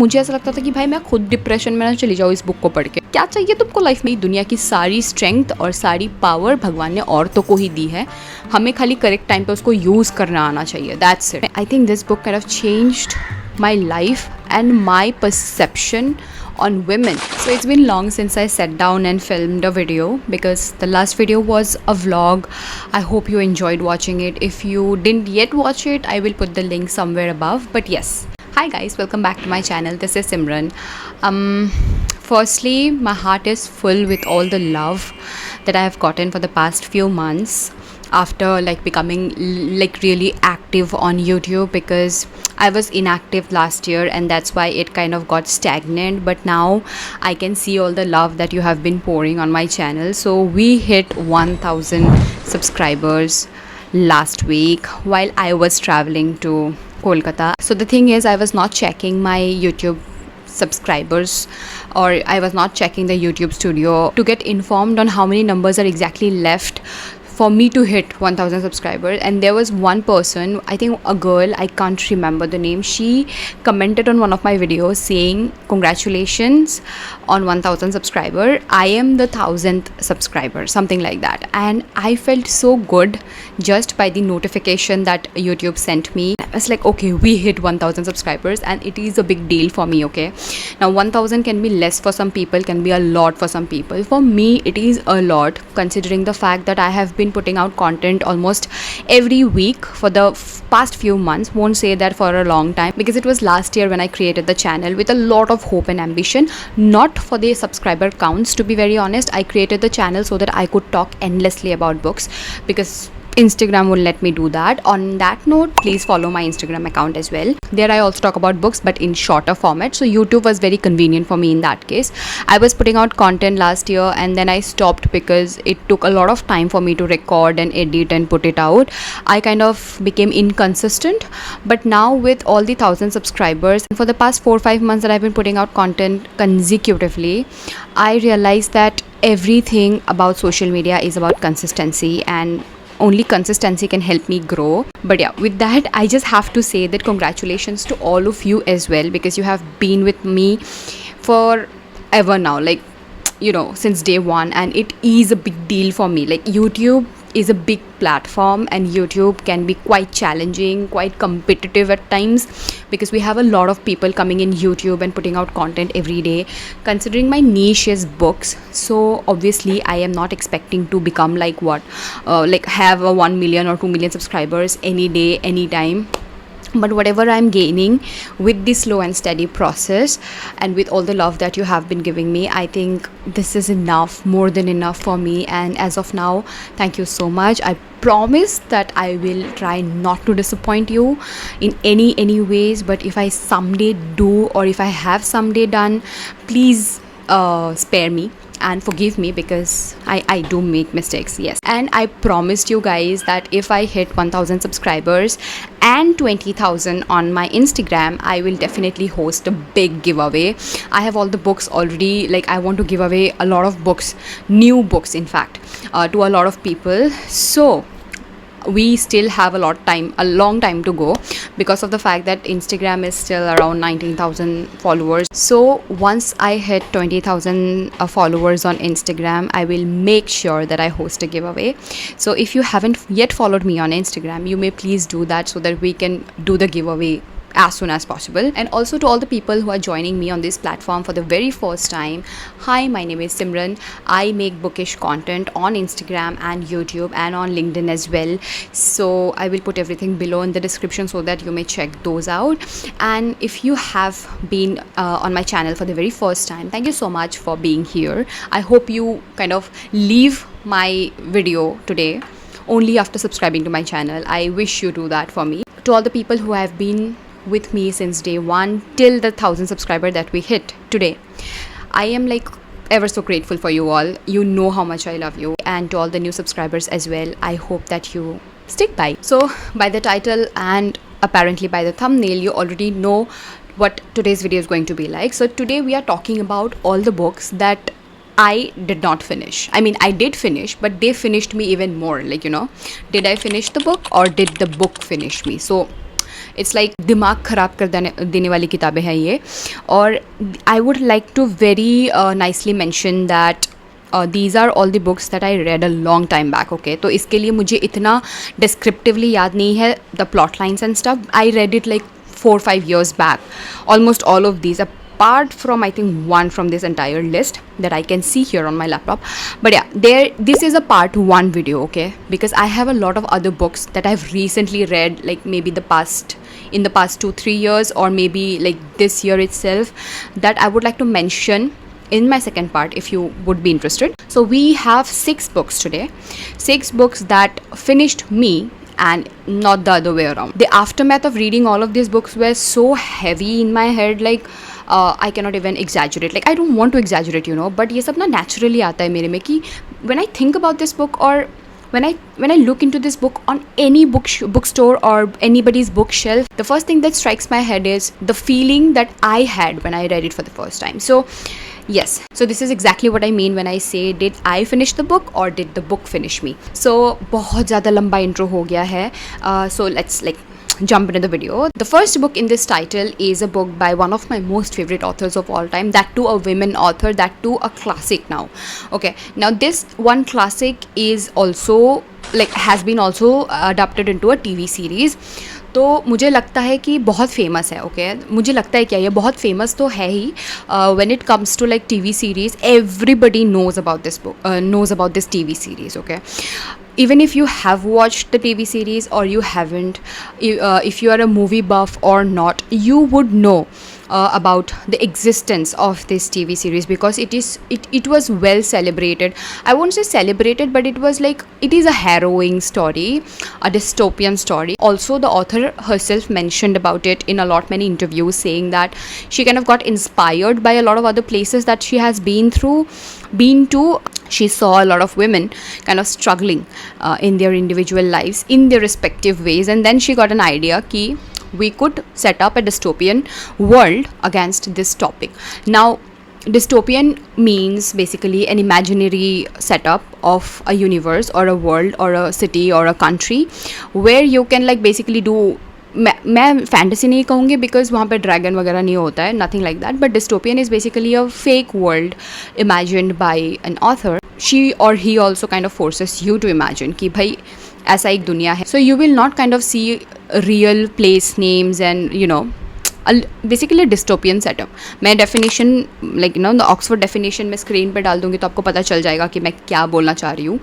मुझे ऐसा लगता था कि भाई मैं खुद डिप्रेशन में ना चली जाऊँ इस बुक को पढ़ के। क्या चाहिए तुमको लाइफ में? दुनिया की सारी स्ट्रेंथ और सारी पावर भगवान ने औरतों को ही दी है, हमें खाली करेक्ट टाइम पे उसको यूज़ करना आना चाहिए। That's it. I think this book kind of changed my life and my perception on women. So it's been long since I sat down and filmed a video, because the last video was a vlog. I hope you enjoyed watching it. If you didn't yet watch it, I will put the link somewhere above. But yes, hi guys, welcome back to my channel. This is Simran. Firstly, my heart is full with all the love that I have gotten for the past few months after like becoming like really active on YouTube, because I was inactive last year and that's why it kind of got stagnant. But now I can see all the love that you have been pouring on my channel. So we hit 1000 subscribers last week while I was traveling to Kolkata. So the thing is, I was not checking my YouTube subscribers, or I was not checking the YouTube studio to get informed on how many numbers are exactly left for me to hit 1000 subscribers. And there was one person, I think a girl, I can't remember the name, she commented on one of my videos saying congratulations on 1000 subscriber, I am the 1000th subscriber, something like that. And I felt so good just by the notification that YouTube sent me. I was like, okay, we hit 1000 subscribers and it is a big deal for me. Okay, now 1000 can be less for some people, can be a lot for some people. For me it is a lot, considering the fact that I have been putting out content almost every week for the past few months. Won't say that for a long time, because it was last year when I created the channel with a lot of hope and ambition, not for the subscriber counts. To be very honest, I created the channel so that I could talk endlessly about books, because Instagram will let me do that. On that note, please follow my Instagram account as well. There I also talk about books, but in shorter format. So YouTube was very convenient for me in that case. I was putting out content last year and then I stopped because it took a lot of time for me to record and edit and put it out. I kind of became inconsistent. But now with all the 1000 subscribers, for the past 4-5 months that I've been putting out content consecutively, I realized that everything about social media is about consistency, and only consistency can help me grow. But yeah, with that, I just have to say that congratulations to all of you as well, because you have been with me forever now, like, you know, since day one. And it is a big deal for me. Like, YouTube is a big platform and YouTube can be quite challenging, quite competitive at times, because we have a lot of people coming in YouTube and putting out content every day. Considering my niche is books, so obviously I am not expecting to become like like have a 1 million or 2 million subscribers any day, anytime. But whatever I'm gaining with this slow and steady process, and with all the love that you have been giving me, I think this is enough, more than enough for me. And as of now, thank you so much. I promise that I will try not to disappoint you in any ways. But if I someday do, or if I have someday done, please spare me and forgive me, because I do make mistakes, yes. And I promised you guys that if I hit 1000 subscribers and 20,000 on my Instagram, I will definitely host a big giveaway. I have all the books already. Like, I want to give away a lot of books, new books in fact, to a lot of people. So we still have a long time to go, because of the fact that Instagram is still around 19,000 followers. So once I hit 20,000 followers on Instagram, I will make sure that I host a giveaway. So if you haven't yet followed me on Instagram, you may please do that, so that we can do the giveaway as soon as possible. And also to all the people who are joining me on this platform for the very first time, hi, my name is Simran. I make bookish content on Instagram and YouTube and on LinkedIn as well. So I will put everything below in the description so that you may check those out. And if you have been on my channel for the very first time, thank you so much for being here. I hope you kind of leave my video today only after subscribing to my channel. I wish you do that for me. To all the people who have been with me since day one till the 1000 subscriber that we hit today, I am like ever so grateful for you all. You know how much I love you. And to all the new subscribers as well, I hope that you stick by. So by the title and apparently by the thumbnail, you already know what today's video is going to be like. So today we are talking about all the books that I did not finish. I mean, I did finish, but they finished me even more. Like, you know, did I finish the book or did the book finish me? So it's like दिमाग ख़राब कर देने वाली किताबें हैं ये. और I would like to very nicely mention that these are all the books that I read a long time back. Okay, तो इसके लिए मुझे इतना descriptively याद नहीं है the plot lines and stuff. I read it like 4-5 years back, almost all of these, apart from I think one from this entire list that I can see here on my laptop. But yeah, this is a part 1 video, okay, because I have a lot of other books that I've recently read, like maybe in the past 2-3 years, or maybe like this year itself, that I would like to mention in my second part if you would be interested. So we have 6 books today, 6 books that finished me and not the other way around. The aftermath of reading all of these books were so heavy in my head, like I cannot even exaggerate. Like I don't want to exaggerate, you know, but ये सब ना naturally आता है मेरे में कि when I think about this book, or when I look into this book on any bookstore or anybody's bookshelf, the first thing that strikes my head is the feeling that I had when I read it for the first time. So yes, so this is exactly what I mean when I say did I finish the book or did the book finish me. So बहुत ज़्यादा लंबा intro हो गया है. So let's like jump into the video. The first book in this title is a book by one of my most favorite authors of all time, that too a women author, that too a classic now. Okay, now this one classic is also like has been also adapted into a TV series. तो मुझे लगता है कि बहुत famous है. Okay, मुझे लगता है क्या ये बहुत फेमस तो है ही. When it comes to like TV series, everybody knows about this book, knows about this TV series. Okay, even if you have watched the TV series or you haven't, if you are a movie buff or not, you would know about the existence of this TV series, because it was well celebrated. I won't say celebrated, but it was like, it is a harrowing story, a dystopian story. Also, the author herself mentioned about it in a lot many interviews, saying that she kind of got inspired by a lot of other places that she has been to. She saw a lot of women kind of struggling in their individual lives in their respective ways, and then she got an idea ki we could set up a dystopian world against this topic. Now, dystopian means basically an imaginary setup of a universe or a world or a city or a country where you can like basically do, मैं fantasy नहीं कहूँगी because वहाँ पे dragon वगैरह नहीं होता है, nothing like that, but dystopian is basically a fake world imagined by an author. She or he also kind of forces you to imagine कि भाई ऐसा एक दुनिया है. So you will not kind of see real place names and you know basically dystopian setup. मैं definition like you know the Oxford definition में screen पे डाल दूँगी तो आपको पता चल जाएगा कि मैं क्या बोलना चाह रही हूँ.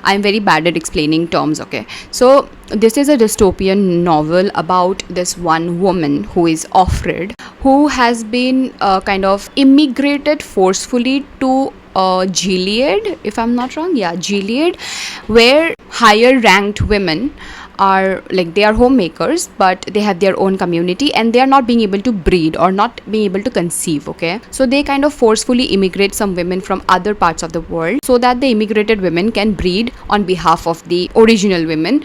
I am very bad at explaining terms. Okay, so this is a dystopian novel about this one woman who is Offred, who has been kind of immigrated forcefully to Gilead, if I'm not wrong. Yeah, Gilead, where higher ranked women are like, they are homemakers, but they have their own community and they are not being able to breed or not being able to conceive. Okay, so they kind of forcefully immigrate some women from other parts of the world so that the immigrated women can breed on behalf of the original women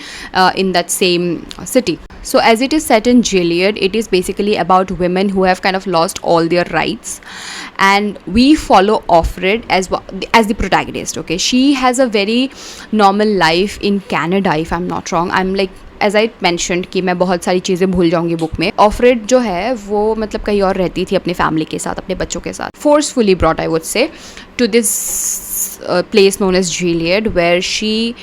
in that same city. So as it is set in Gilead, it is basically about women who have kind of lost all their rights, and we follow Offred as the protagonist. Okay, she has a very normal life in Canada, if I'm not wrong. I'm like, as I mentioned कि मैं बहुत सारी चीज़ें भूल जाऊंगी book में. Afraid जो है वो मतलब कहीं और रहती थी अपने फैमिली के साथ, अपने बच्चों के साथ. Forcefully brought, I would say, to this place known as Gilead, where she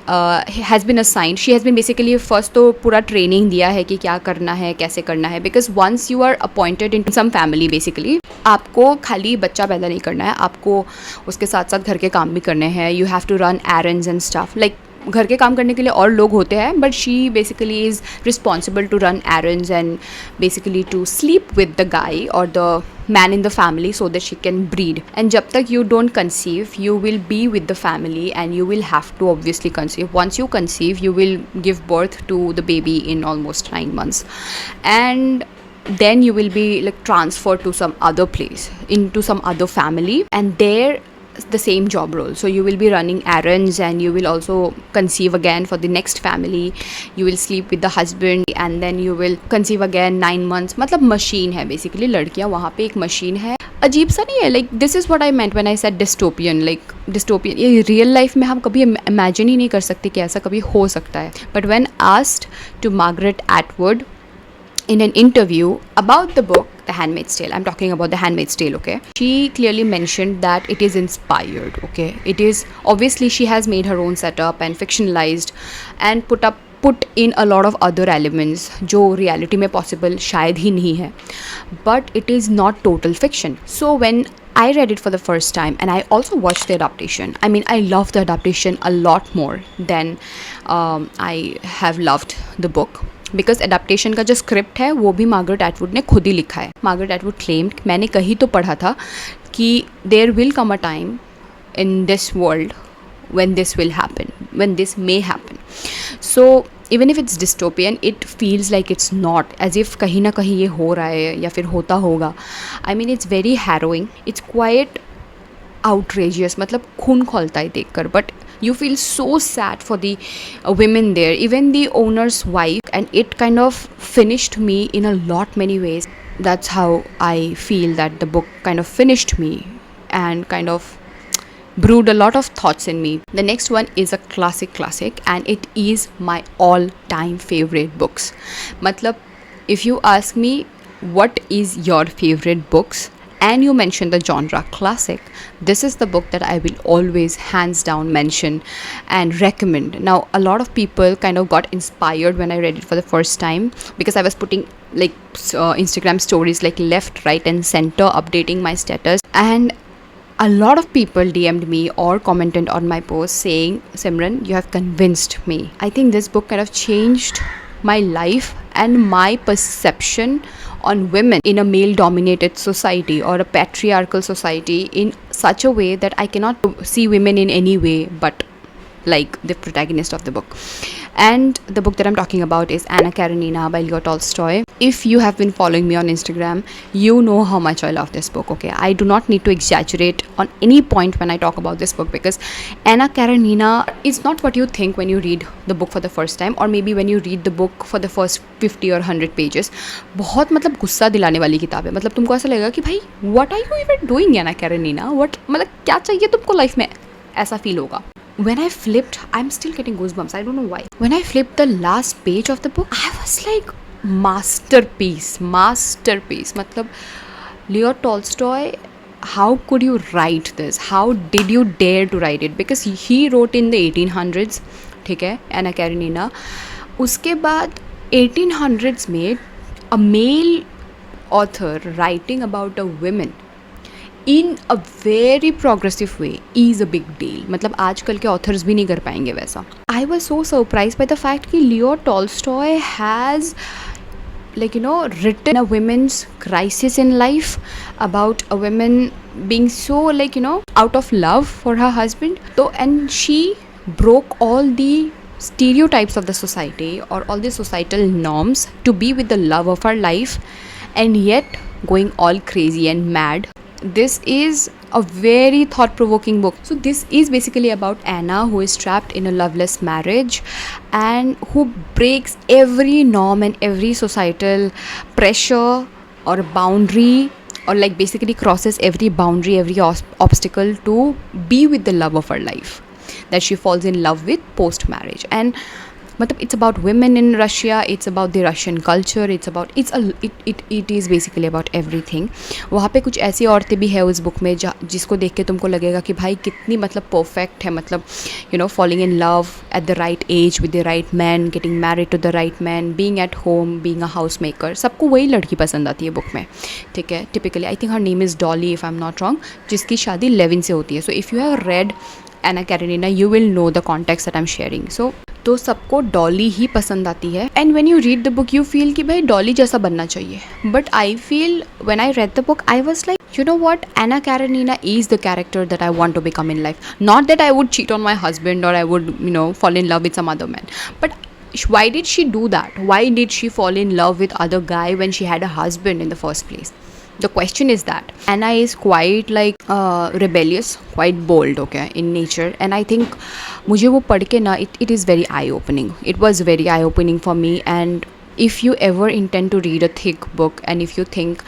has been assigned. She has been basically first तो पूरा ट्रेनिंग दिया है कि क्या करना है, कैसे करना है, because once you are appointed in some family, basically आपको खाली बच्चा पैदा नहीं करना है, आपको उसके साथ साथ घर के काम भी करने हैं. You have to run errands and stuff. Like घर के काम करने के लिए और लोग होते हैं, but she basically is responsible to run errands and basically to sleep with the guy और the man in the family so that she can breed. And jab tak you don't conceive, you will be with the family and you will have to obviously conceive. Once you conceive, you will give birth to the baby in almost 9 months, and then you will be like transferred to some other place, into some other family, and there the same job role. So you will be running errands and you will also conceive again for the next family. You will sleep with the husband and then you will conceive again 9 months. मतलब machine है basically, लड़कियाँ वहाँ पे एक machine है. अजीब सा नहीं है? Like this is what I meant when I said dystopian. Like dystopian ये रियल लाइफ में हम कभी इमेजिन ही नहीं कर सकते कि ऐसा कभी हो सकता है. But when asked to Margaret Atwood, in an interview about the book The Handmaid's Tale. I'm talking about The Handmaid's Tale, okay? She clearly mentioned that it is inspired, okay? It is, obviously she has made her own setup and fictionalized and put in a lot of other elements जो reality में possible शायद ही नहीं है, but it is not total fiction. So when I read it for the first time and I also watched the adaptation, I mean I love the adaptation a lot more than I have loved the book, because adaptation का जो script है वो भी Margaret Atwood ने खुद ही लिखा है. Margaret Atwood claimed, मैंने कहीं तो पढ़ा था कि there will come a time in this world when this will happen, when this may happen. So even if it's dystopian, it feels like it's not, as if कहीं ना कहीं ये हो रहा है या फिर होता होगा. I mean it's very harrowing, it's quite outrageous, मतलब खून खौलता है देखकर, but you feel so sad for the women there, even the owner's wife, and it kind of finished me in a lot many ways. That's how I feel that the book kind of finished me and kind of brewed a lot of thoughts in me. The next one is a classic and it is my all time favorite books. Matlab, if you ask me what is your favorite books and you mention the genre classic, this is the book that I will always hands down mention and recommend. Now a lot of people kind of got inspired when I read it for the first time, because I was putting like Instagram stories like left, right and center, updating my status, and a lot of people DM'd me or commented on my post saying, Simran, you have convinced me. I think this book kind of changed my life and my perception on women in a male dominated society or a patriarchal society in such a way that I cannot see women in any way but like the protagonist of the book. And the book that I'm talking about is Anna Karenina by Leo Tolstoy. If you have been following me on Instagram, you know how much I love this book, okay? I do not need to exaggerate on any point when I talk about this book, because Anna Karenina is not what you think when you read the book for the first time, or maybe when you read the book for the first 50 or 100 pages. बहुत मतलब गुस्सा दिलाने वाली किताब है. मतलब तुमको ऐसा लगेगा कि भाई what are you even doing Anna Karenina? What, मतलब क्या चाहिए तुमको लाइफ में, ऐसा फील होगा. When I flipped, I'm still getting goosebumps, I don't know why. When I flipped the last page of the book, I was like, masterpiece. मतलब Leo Tolstoy, how could you write this? How did you dare to write it? Because he wrote in the 1800s, ठीक है, Anna Karenina. उसके बाद 1800s में a male author writing about a woman in a very progressive way is a big deal. मतलब आजकल के authors भी नहीं कर पाएंगे वैसा. I was so surprised by the fact कि Leo Tolstoy has, like, you know, written a women's crisis in life, about a woman being so, like, you know, out of love for her husband. So, and she broke all the stereotypes of the society or all the societal norms to be with the love of her life, and yet going all crazy and mad. This is a very thought-provoking book. So this is basically about Anna, who is trapped in a loveless marriage and who breaks every norm and every societal pressure or boundary, or like basically crosses every boundary, every obstacle to be with the love of her life that she falls in love with post-marriage. And it's about women in Russia, it's about the Russian culture, it is basically about everything. वहाँ पे कुछ ऐसी औरतें भी है उस book में जिसको देख के तुमको लगेगा कि भाई कितनी मतलब परफेक्ट है, मतलब you know, falling in love at the right age with the right man, getting married to the right man, being at home, being a housemaker. सबको वही लड़की पसंद आती है बुक में, ठीक है. Typically I think her name is Dolly if I'm not wrong, जिसकी शादी Levin से होती है. So if you have read Anna Karenina, you will know the context that I'm sharing. So तो सबको डॉली ही पसंद आती है. And when you read the book you feel कि भाई डॉली जैसा बनना चाहिए. But I feel when I read the book I was like, you know what, Anna Karenina is the character that I want to become in life. Not that I would cheat on my husband or I would, you know, fall in love with some other man, but why did she do that? Why did she fall in love with other guy when she had a husband in the first place? The question is that Anna is quite like rebellious, quite bold, okay, in nature. And I think मुझे वो पढ़ के ना it is very eye opening. It was very eye opening for me. And if you ever intend to read a thick book and if you think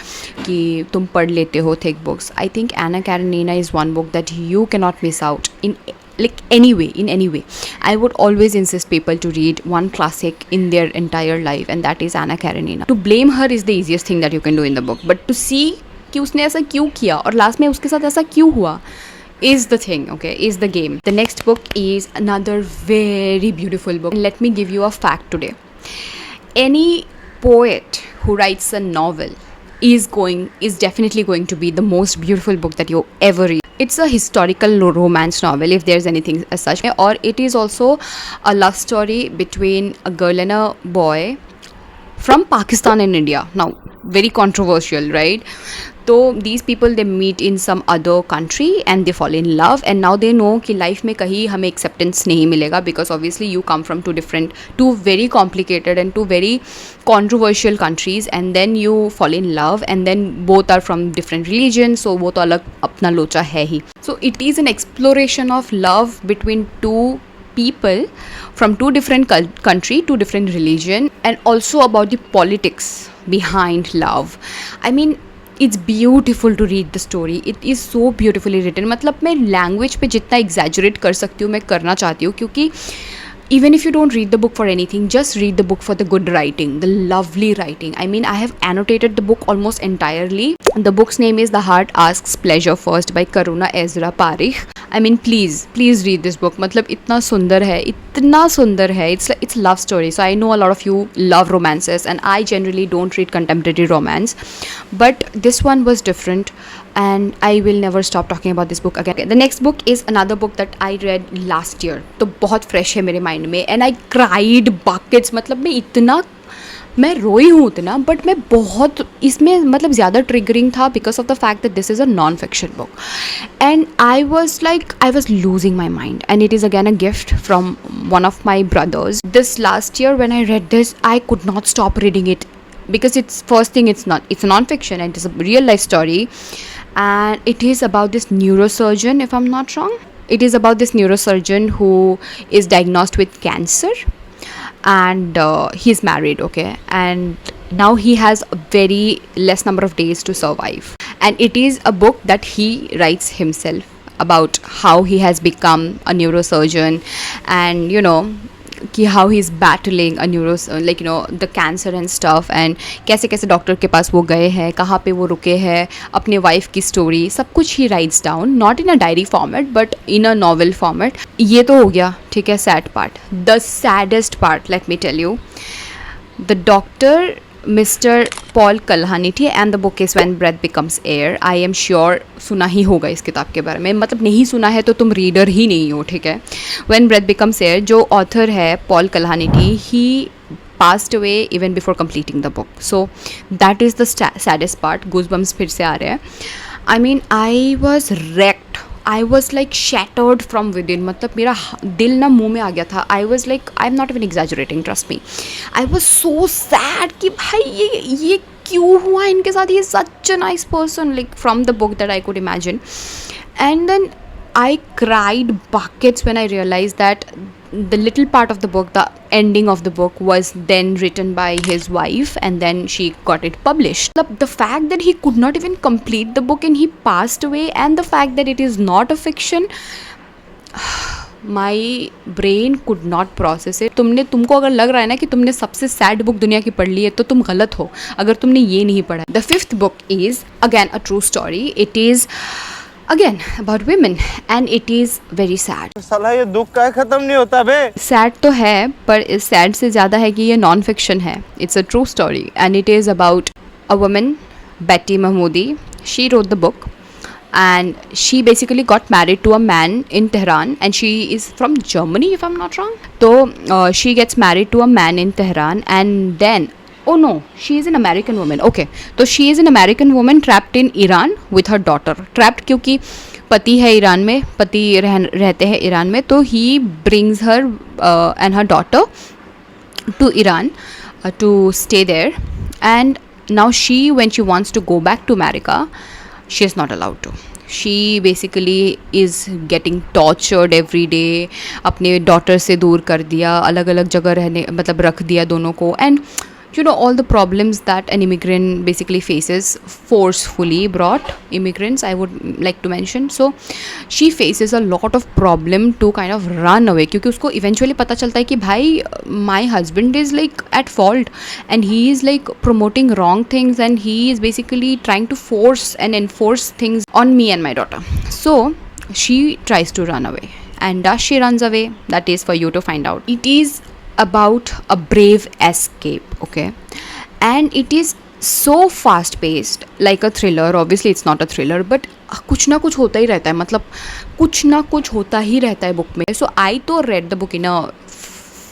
कि तुम पढ़ लेते हो thick books, I think Anna Karenina is one book that you cannot miss out in like anyway, in any way, I would always insist people to read one classic in their entire life, and that is Anna Karenina. To blame her is the easiest thing that you can do in the book, but to see कि उसने ऐसा क्यों किया और last में उसके साथ ऐसा क्यों हुआ is the thing, okay, is the game. The next book is another very beautiful book. Let me give you a fact today. Any poet who writes a novel is definitely going to be the most beautiful book that you ever read. It's a historical romance novel, if there's anything as such, or it is also a love story between a girl and a boy from Pakistan and India. Now, very controversial, right? So these people, they meet in some other country and they fall in love, and now they know कि life में कहीं हमें acceptance नहीं मिलेगा, because obviously you come from two very complicated and two very controversial countries, and then you fall in love, and then both are from different religions, so वो तो अलग अपना लोचा है ही. So it is an exploration of love between two people from two different country, two different religion, and also about the politics behind love. I mean, it's beautiful to read the story. It is so beautifully written. मतलब मैं language पे जितना exaggerate कर सकती हूँ मैं करना चाहती हूँ, क्योंकि even if you don't read the book for anything, just read the book for the good writing, the lovely writing. I mean, I have annotated the book almost entirely. The book's name is The Heart Asks Pleasure First by Karuna Ezra Parikh. I mean, please read this book. मतलब इतना सुंदर है, इतना सुंदर है. It's love story. So I know a lot of you love romances, and I generally don't read contemporary romance, but this one was different, and I will never stop talking about this book again. The next book is another book that I read last year. तो बहुत fresh है मेरे mind में, and I cried buckets. मतलब मैं रोई हूँ उतना, बट मैं बहुत इसमें मतलब ज़्यादा ट्रिगरिंग था because of the fact that this is a non fiction book, and I was losing my mind, and it is again a gift from one of my brothers. This last year when I read this, I could not stop reading it because it's non-fiction and it's a real life story, and it is about this neurosurgeon, if I'm not wrong. It is about this neurosurgeon who is diagnosed with cancer, and he's married, okay, and now he has a very less number of days to survive, and it is a book that he writes himself about how he has become a neurosurgeon, and कि how he's battling a the cancer and stuff, and कैसे कैसे doctor के पास वो गए हैं, कहाँ पे वो रुके हैं, अपने वाइफ की स्टोरी, सब कुछ he writes down, not in a diary format but in a novel format. ये तो हो गया, ठीक है. Sad part, the saddest part, let me tell you, the doctor mister Paul Kalanithi and the book is when breath becomes air. I am sure सुना ही होगा इस किताब के बारे में, मतलब नहीं सुना है तो तुम रीडर ही नहीं हो, ठीक है. व्हेन ब्रेथ बिकम्स एयर, जो ऑथर है Paul कल्हानिटी, he passed away even before completing the book. So that is the saddest part. Goosebumps फिर से आ रहे हैं. I mean, I was wrecked. I was like shattered from within. मतलब मेरा दिल ना मुंह में आ गया था. I was like, I'm not even exaggerating, trust me. I was so sad कि भाई ये क्यों हुआ इनके साथ. ये such a nice person, like from the book that I could imagine. And then I cried buckets when I realized that the little part of the book, the ending of the book, was then written by his wife, and then she got it published. The fact that he could not even complete the book and he passed away, and the fact that it is not a fiction, my brain could not process it. तुमको अगर लग रहा है ना कि तुमने सबसे sad book दुनिया की पढ़ ली है, तो तुम गलत हो अगर तुमने ये नहीं पढ़ा. The fifth book is again a true story. It is again about women, and it is very sad. साला ये दुख का खत्म नहीं होता बे. सैड तो है, पर इस सैड से ज़्यादा है कि ये नॉन फिक्शन है. It's a true story, and it is about a woman, Betty Mahmoodi. She wrote the book, and she basically got married to a man in Tehran, and she is from Germany, if I'm not wrong. So she gets married to a man in Tehran, and then oh no, she is an American woman. Okay, so she is an American woman trapped in Iran with her daughter. Trapped क्योंकि पति है Iran में, पति रहते हैं Iran में, तो he brings her and her daughter to Iran to stay there, and now when she wants to go back to America, she is not allowed to. She basically is getting tortured every day. अपने daughter से दूर कर दिया, अलग अलग जगह रहने मतलब रख दिया दोनों को, and you know, all the problems that an immigrant basically faces, forcefully brought immigrants, I would like to mention. So she faces a lot of problem to kind of run away, क्योंकि उसको eventually पता चलता है कि भाई my husband is like at fault and he is like promoting wrong things and he is basically trying to force and enforce things on me and my daughter. So she tries to run away, and as she runs away, that is for you to find out. It is about a brave escape, okay, and it is so fast paced, like a thriller. Obviously it's not a thriller, but कुछ ना कुछ होता ही रहता है, मतलब कुछ ना कुछ होता ही रहता है बुक में. सो आई तो read the book in a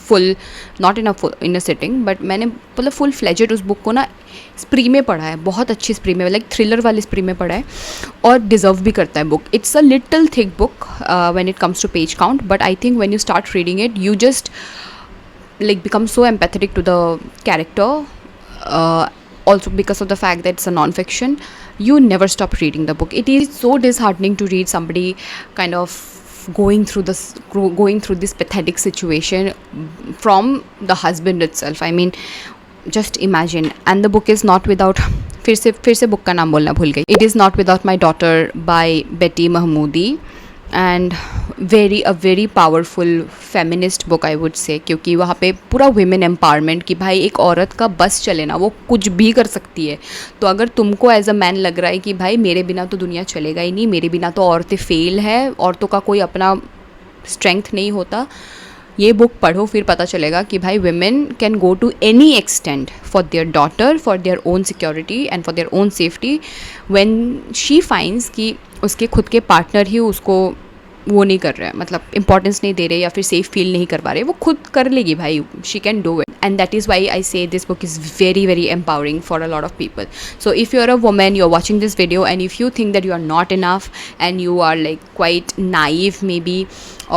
full, not in a sitting, but मैंने मतलब फुल फ्लेजेड उस बुक को ना स्प्री में पढ़ा है, बहुत अच्छी स्प्री में, लाइक थ्रिलर वाली स्प्री में पढ़ा है, और डिजर्व भी करता है book. It's a little thick book when it comes to page count, but I think when you start reading it you just like become so empathetic to the character, also because of the fact that it's a non-fiction. You never stop reading the book. It is so disheartening to read somebody kind of going through this pathetic situation from the husband itself. I mean, just imagine. And the book is not without, फिर से book का नाम बोलना भूल गई. It is Not Without My Daughter by Betty Mahmoodi, and a very powerful feminist book I would say, क्योंकि वहाँ पे पूरा women empowerment कि भाई एक औरत का बस चले ना, वो कुछ भी कर सकती है. तो अगर तुमको एज अ मैन लग रहा है कि भाई मेरे बिना तो दुनिया चलेगा ही नहीं, मेरे बिना तो औरतें फेल है, औरतों का कोई अपना स्ट्रेंथ नहीं होता, ये बुक पढ़ो, फिर पता चलेगा कि भाई women can go to any extent for their daughter, for their own security and for their own safety, when she finds कि उसके खुद के पार्टनर ही उसको वो नहीं कर रहे हैं, मतलब इंपॉर्टेंस नहीं दे रहे या फिर सेफ फील नहीं कर पा रहे, वो खुद कर लेगी भाई, she can do it. And that is why I say this book is very very empowering for a lot of people. So if you are a woman, you are watching this video and if you think that you are not enough and you are like quite naive maybe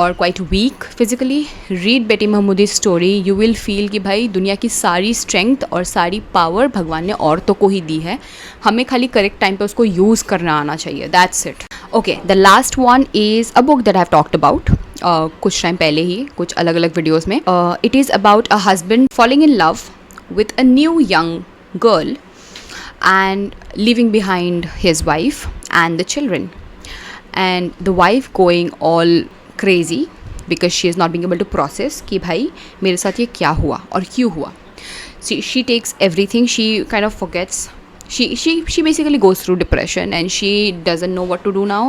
or quite weak physically, read Betty Mahmoodi's story. You will feel कि भाई दुनिया की सारी strength और सारी power भगवान ने औरतों को ही दी है, हमें खाली करेक्ट टाइम पे उसको यूज़ करना आना चाहिए. That's it. Okay, the last one is a book that I have talked about कुछ टाइम पहले ही, कुछ अलग अलग वीडियोज़ में. It is about a husband falling in love with a new young girl and leaving behind his wife and the children, and the wife going all crazy because she is not being able to process कि भाई मेरे साथ ये क्या हुआ और क्यों हुआ. She takes everything, she kind of forgets, she basically goes through depression and she doesn't know what to do now.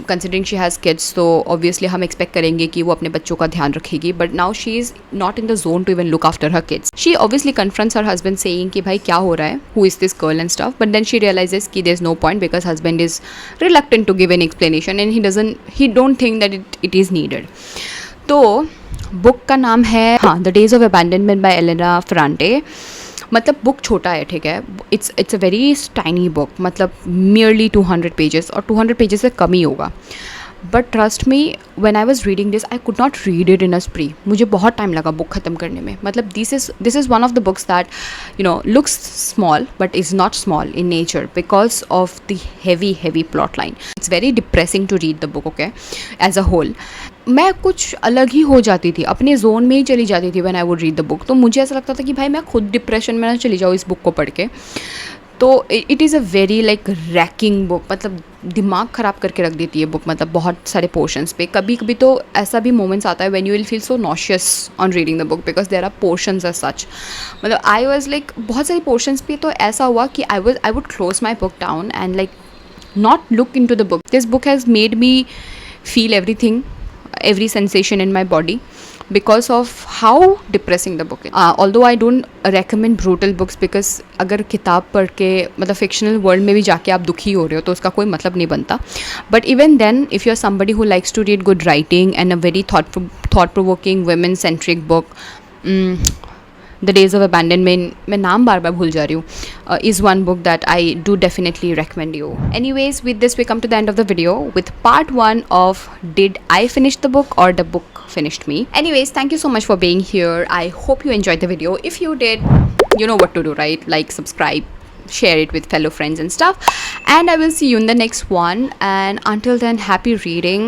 Considering she has kids, so obviously हम expect करेंगे कि वो अपने बच्चों का ध्यान रखेगी, but now she is not in the zone to even look after her kids. She obviously confronts her husband saying कि भाई क्या हो रहा है, who is this girl and stuff, but then she realizes कि there's no point because husband is reluctant to give an explanation and he don't think that it is needed. तो book का नाम है the days of abandonment by Elena Ferrante. मतलब book छोटा है, ठीक है, it's a very tiny book, मतलब मियरली 200 पेजेस, और 200 पेजेस से कम ही होगा. But trust me, when I was reading this I could not read it in a spree. मुझे बहुत टाइम लगा बुक ख़त्म करने में. मतलब this is one of the books that you know looks small but is not small in nature because of the heavy plot line. It's very depressing to read the book, okay, as a whole. मैं कुछ अलग ही हो जाती थी, अपने zone में ही चली जाती थी when I would read the book. तो मुझे ऐसा लगता था कि भाई मैं खुद डिप्रेशन में ना चली जाऊँ इस बुक को पढ़ के. तो it is a very like ranking book, मतलब दिमाग ख़राब करके रख देती है बुक, मतलब बहुत सारे पोर्शंस पे. कभी कभी तो ऐसा भी मोमेंट्स आता है when you will feel so nauseous on reading the book because there are portions as such. मतलब आई वाज लाइक बहुत सारे पोर्शंस पे तो ऐसा हुआ कि I would close my book down and like not look into the book. This book has made me feel everything, every sensation in my body because of how depressing the book is. Although I don't recommend brutal books because अगर किताब पढ़ के मतलब fictional world में भी जाके आप दुखी हो रहे हो तो उसका कोई मतलब नहीं बनता. But even then, if you're somebody who likes to read good writing and a very thought-provoking women-centric book, the days of abandonment, मैं नाम बार बार भूल जा रही हूँ, is one book that I do definitely recommend you. Anyways, with this we come to the end of the video with part 1 of did I finish the book or the book finished me. Anyways, thank you so much for being here. I hope you enjoyed the video. If you did, you know what to do, right? Like, subscribe, share it with fellow friends and stuff, and I will see you in the next one. And until then, happy reading,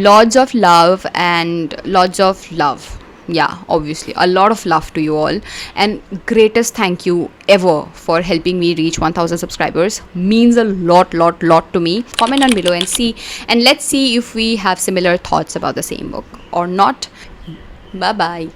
lots of love and lots of love. Yeah, obviously. A lot of love to you all. And greatest thank you ever for helping me reach 1000 subscribers. Means a lot to me. Comment down below and see. And let's see if we have similar thoughts about the same book or not. Bye bye.